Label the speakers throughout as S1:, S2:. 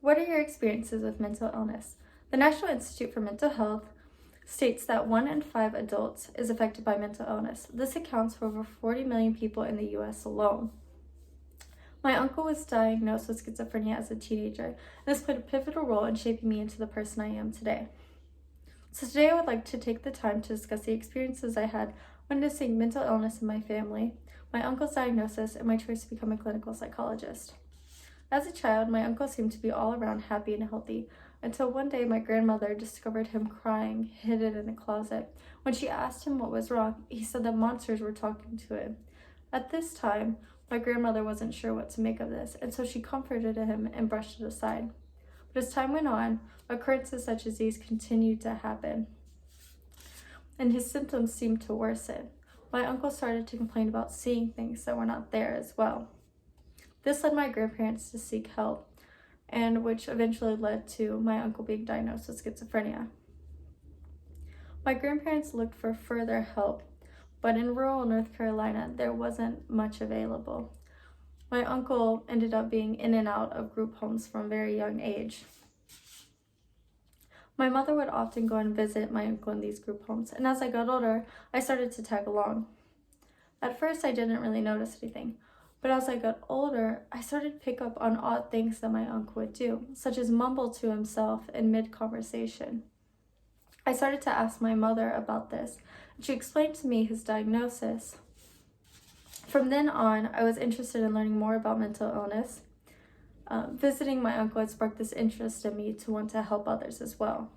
S1: What are your experiences with mental illness? The National Institute for Mental Health states that 1 in 5 adults is affected by mental illness. This accounts for over 40 million people in the US alone. My uncle was diagnosed with schizophrenia as a teenager, and this played a pivotal role in shaping me into the person I am today. So today I would like to take the time to discuss the experiences I had witnessing mental illness in my family, my uncle's diagnosis, and my choice to become a clinical psychologist. As a child, my uncle seemed to be all around happy and healthy, until one day my grandmother discovered him crying, hidden in a closet. When she asked him what was wrong, he said that monsters were talking to him. At this time, my grandmother wasn't sure what to make of this, and so she comforted him and brushed it aside. But as time went on, occurrences such as these continued to happen, and his symptoms seemed to worsen. My uncle started to complain about seeing things that were not there as well. This led my grandparents to seek help, and which eventually led to my uncle being diagnosed with schizophrenia. My grandparents looked for further help, but in rural North Carolina, there wasn't much available. My uncle ended up being in and out of group homes from a very young age. My mother would often go and visit my uncle in these group homes, and as I got older, I started to tag along. At first, I didn't really notice anything, but as I got older, I started to pick up on odd things that my uncle would do, such as mumble to himself in mid-conversation. I started to ask my mother about this, and she explained to me his diagnosis. From then on, I was interested in learning more about mental illness. Visiting my uncle had sparked this interest in me to want to help others as well.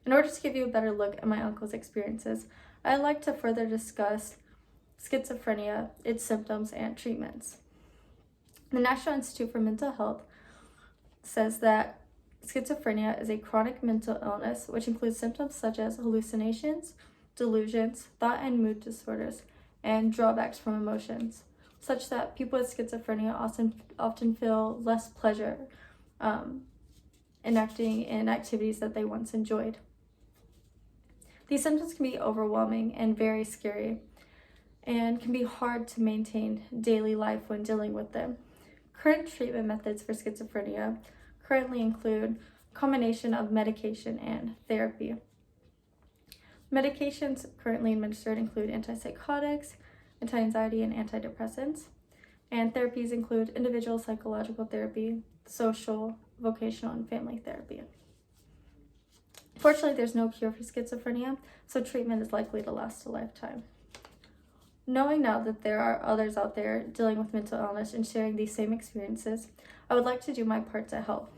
S1: In order to give you a better look at my uncle's experiences, I'd like to further discuss schizophrenia, its symptoms, and treatments. The National Institute for Mental Health says that schizophrenia is a chronic mental illness which includes symptoms such as hallucinations, delusions, thought and mood disorders, and drawbacks from emotions, such that people with schizophrenia often feel less pleasure enacting in activities that they once enjoyed. These symptoms can be overwhelming and very scary, and can be hard to maintain daily life when dealing with them. Current treatment methods for schizophrenia currently include a combination of medication and therapy. Medications currently administered include antipsychotics, anti-anxiety, and antidepressants. And therapies include individual psychological therapy, social, vocational, and family therapy. Fortunately, there's no cure for schizophrenia, so treatment is likely to last a lifetime. Knowing now that there are others out there dealing with mental illness and sharing these same experiences, I would like to do my part to help.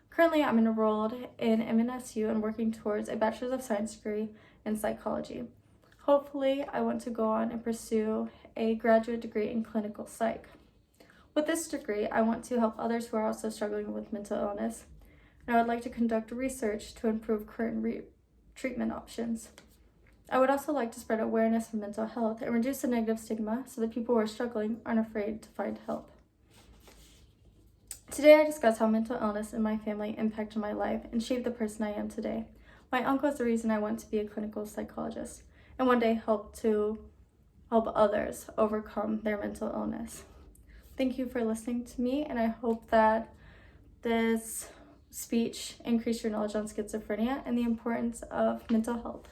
S1: Currently, I'm enrolled in MNSU and working towards a Bachelor's of Science degree in psychology. Hopefully, I want to go on and pursue a graduate degree in clinical psych. With this degree, I want to help others who are also struggling with mental illness, and I would like to conduct research to improve current treatment options. I would also like to spread awareness of mental health and reduce the negative stigma so that people who are struggling aren't afraid to find help. Today I discuss how mental illness in my family impacted my life and shaped the person I am today. My uncle is the reason I want to be a clinical psychologist and one day help others overcome their mental illness. Thank you for listening to me, and I hope that this speech increased your knowledge on schizophrenia and the importance of mental health.